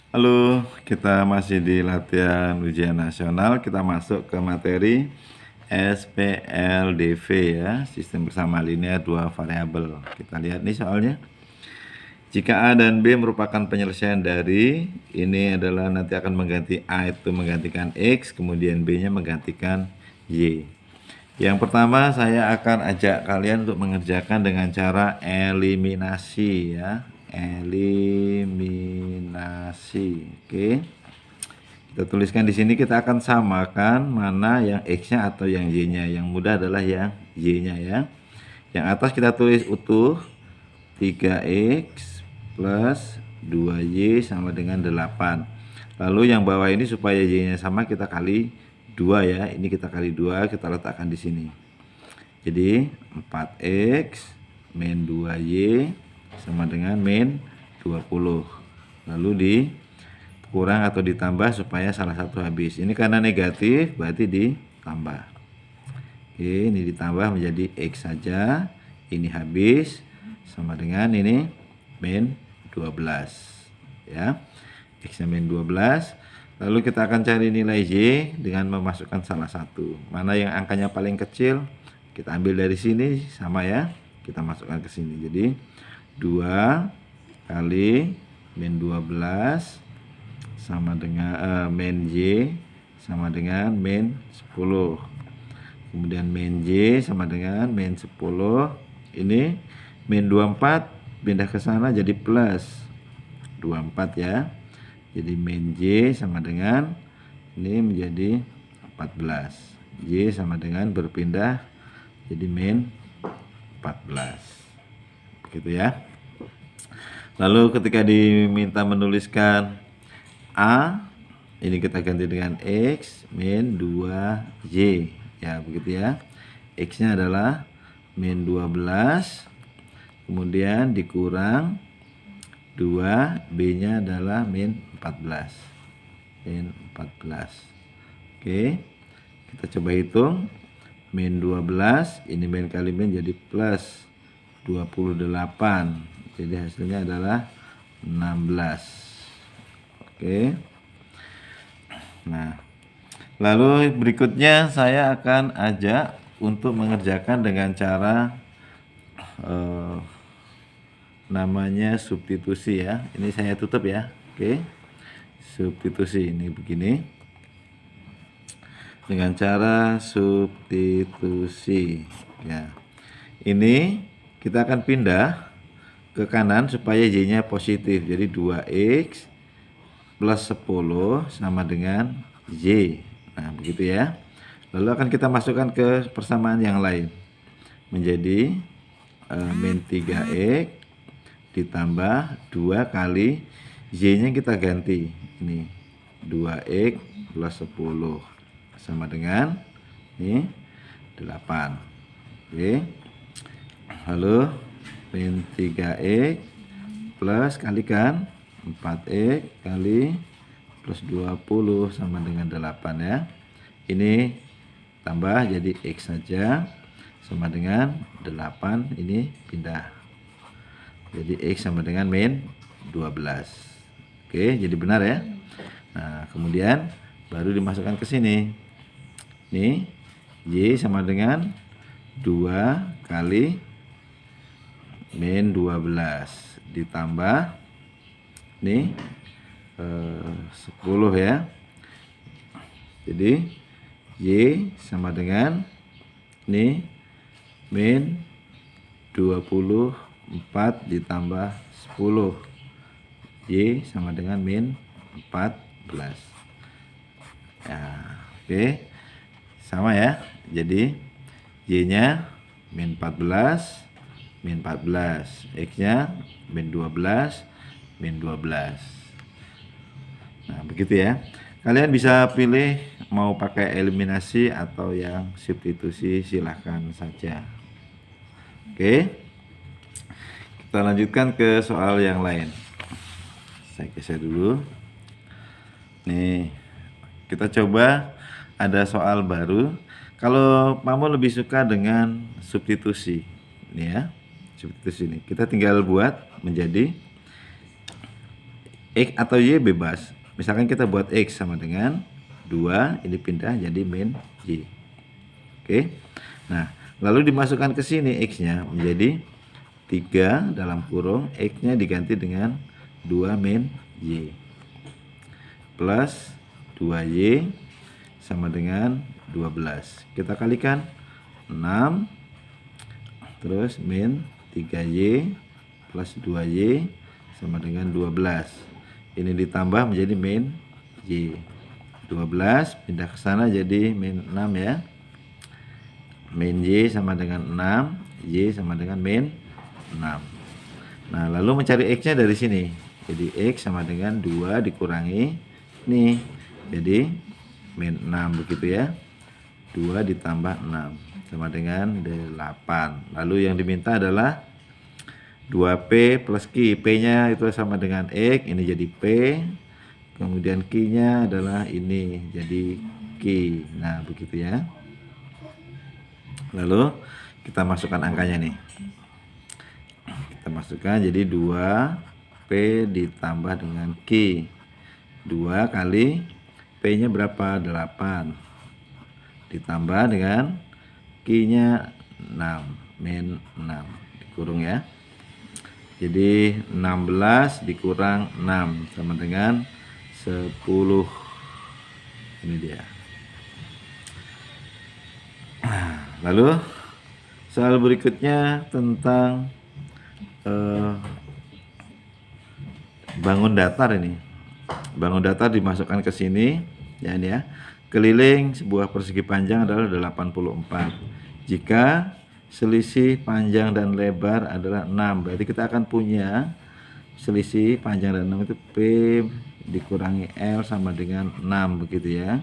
Halo, kita masih di latihan ujian nasional. Kita masuk ke materi SPLDV ya, sistem bersama linear dua variabel. Kita lihat nih soalnya. Jika A dan B merupakan penyelesaian dari, ini adalah nanti akan mengganti A itu menggantikan X, kemudian B-nya menggantikan Y. Yang pertama saya akan ajak kalian untuk mengerjakan dengan cara eliminasi ya. Eliminasi. Oke. Kita tuliskan di sini, kita akan samakan mana yang X-nya atau yang Y-nya. Yang mudah adalah yang Y-nya ya. Yang atas kita tulis utuh 3X plus 2Y sama dengan 8. Lalu yang bawah ini supaya Y-nya sama kita kali 2 ya. Ini kita kali 2, kita letakkan di sini. Jadi 4X min 2Y sama dengan min 20. Lalu dikurang atau ditambah supaya salah satu habis. Ini karena negatif berarti ditambah. Oke, ini ditambah menjadi X saja. Ini habis sama dengan ini min 12 ya. X-nya min 12. Lalu kita akan cari nilai Y dengan memasukkan salah satu. Mana yang angkanya paling kecil? Kita ambil dari sini sama ya. Kita masukkan ke sini. Jadi 2 kali min 12 sama dengan min Y sama dengan min 10. Kemudian min Y sama dengan min 10. Ini min 24 pindah ke sana jadi plus 24 ya. Jadi min Y sama dengan ini menjadi 14. Y sama dengan berpindah jadi min 14. Begitu ya. Lalu ketika diminta menuliskan A, ini kita ganti dengan X min 2Y. Ya, begitu ya. X-nya adalah min 12. Kemudian dikurang 2, B-nya adalah min 14. Min 14. Oke. Kita coba hitung. Min 12, ini min kali min jadi plus 28. Jadi hasilnya adalah 16. Oke. Nah, lalu berikutnya saya akan ajak untuk mengerjakan dengan cara namanya substitusi ya. Ini saya tutup ya. Oke. Substitusi ini begini. Dengan cara substitusi ya. Ini kita akan pindah ke kanan supaya Y-nya positif. Jadi 2X plus 10 sama dengan Y. Nah, begitu ya. Lalu akan kita masukkan ke persamaan yang lain. Menjadi min 3X ditambah 2 kali Y-nya kita ganti. Ini 2X plus 10 sama dengan ini 8. Oke. Lalu min 3X plus kalikan 4X kali plus 20 sama dengan 8 ya. Ini tambah jadi X saja sama dengan 8, ini pindah. Jadi X sama dengan min 12. Oke, jadi benar ya. Nah, kemudian baru dimasukkan ke sini. Nih, Y sama dengan 2 kali min 12 ditambah nih 10 ya. Jadi Y sama dengan nih min 24 ditambah 10. Y sama dengan min 14. Ya, oke. Sama ya. Jadi Y-nya min 14, min 14. X-nya min 12, min 12. Nah, begitu ya. Kalian bisa pilih mau pakai eliminasi atau yang substitusi, silahkan saja. Oke. Kita lanjutkan ke soal yang lain. Saya geser dulu. Nih, kita coba ada soal baru. Kalau kamu lebih suka dengan substitusi, nih ya, substitusi ini. Kita tinggal buat menjadi X atau Y bebas. Misalkan kita buat X sama dengan 2, ini pindah jadi min Y. Oke. Nah, lalu dimasukkan ke sini X-nya menjadi 3 dalam kurung, X-nya diganti dengan 2 min Y. Plus 2Y sama dengan 12. Kita kalikan 6 terus min 3Y plus 2Y sama dengan 12. Ini ditambah menjadi min Y. 12 pindah ke sana jadi min 6 ya. Min Y sama dengan 6, Y sama dengan min 6. Nah, lalu mencari X-nya dari sini. Jadi X sama dengan 2 dikurangi nih. Jadi min 6 begitu ya. 2 ditambah 6 sama dengan 8. Lalu yang diminta adalah 2P plus Q. P-nya itu sama dengan X, ini jadi P. Kemudian Q-nya adalah ini, jadi Q. Nah, begitu ya. Lalu kita masukkan angkanya nih. Kita masukkan jadi 2P ditambah dengan Q. 2 kali P-nya berapa? 8. Ditambah dengan Q-nya 6, min 6. Dikurung ya. Jadi 16 dikurang 6 sama dengan 10. Ini dia. Lalu soal berikutnya tentang bangun datar ini. Bangun datar dimasukkan ke sini ya, ini ya. Keliling sebuah persegi panjang adalah 84. Jika selisih panjang dan lebar adalah 6, berarti kita akan punya selisih panjang dan 6 itu P dikurangi L sama dengan 6 begitu ya.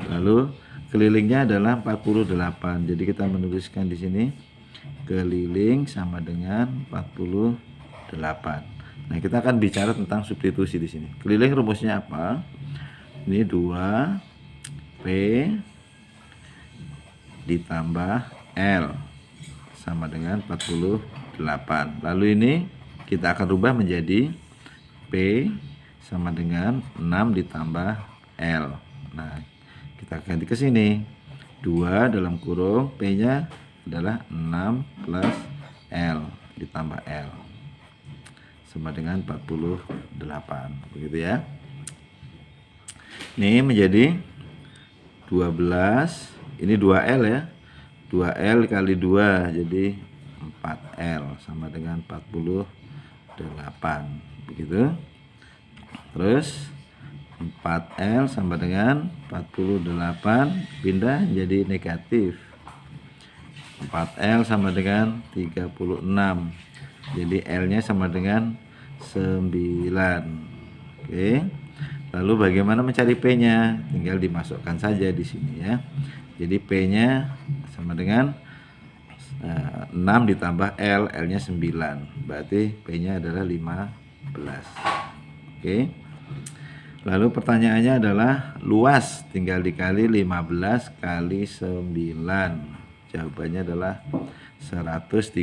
Lalu kelilingnya adalah 48. Jadi kita menuliskan di sini keliling sama dengan 48. Nah, kita akan bicara tentang substitusi di sini. Keliling rumusnya apa? Ini 2P ditambah L sama dengan 48. Lalu ini kita akan rubah menjadi P sama dengan 6 ditambah L. Nah, kita ganti ke sini. 2 dalam kurung P-nya adalah 6 plus L ditambah L sama dengan 48. Begitu ya. Ini menjadi 12. Ini 2L ya. 2L kali 2 jadi 4L sama dengan 48 begitu. Terus 4L sama dengan 48 pindah jadi negatif. 4L sama dengan 36. Jadi L-nya sama dengan 9. Oke. Lalu bagaimana mencari P-nya? Tinggal dimasukkan saja di sini ya. Jadi P-nya sama dengan 6 ditambah L, L-nya 9. Berarti P-nya adalah 15. Oke. Lalu pertanyaannya adalah luas tinggal dikali 15 kali 9. Jawabannya adalah 135.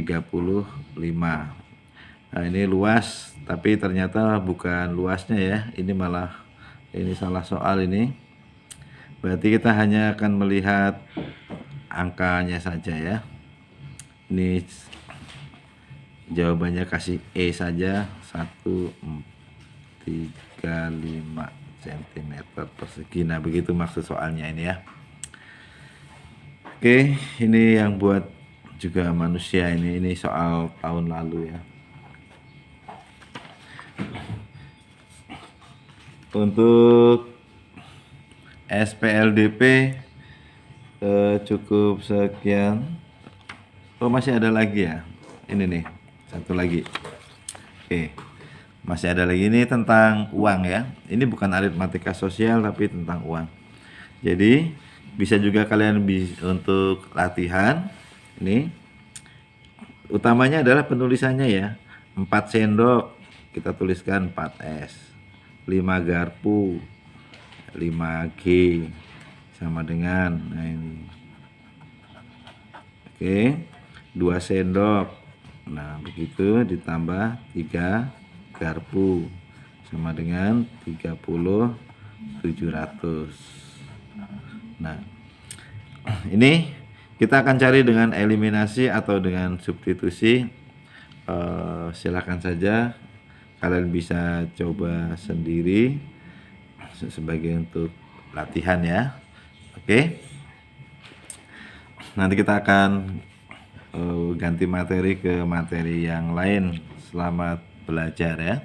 Nah, ini luas, tapi ternyata bukan luasnya ya. Ini malah ini salah soal ini. Berarti kita hanya akan melihat angkanya saja ya. Ini jawabannya kasih E saja, 135 cm persegi. Nah, begitu maksud soalnya ini ya. Oke, ini yang buat juga manusia ini soal tahun lalu ya. Untuk SPLDP cukup sekian. Oh, masih ada lagi ya. Ini nih, satu lagi. Oke. Masih ada lagi ini tentang uang ya. Ini bukan aritmatika sosial tapi tentang uang. Jadi bisa juga kalian untuk latihan. Ini utamanya adalah penulisannya ya. 4 sendok kita tuliskan 4S. 5 garpu 5G sama dengan, nah ini. Oke, 2 sendok. Nah, begitu ditambah 3 garpu sama dengan 30.700. Nah, ini kita akan cari dengan eliminasi atau dengan substitusi. Silakan saja kalian bisa coba sendiri sebagai untuk latihan ya. Oke. Nanti kita akan ganti materi ke materi yang lain. Selamat belajar ya.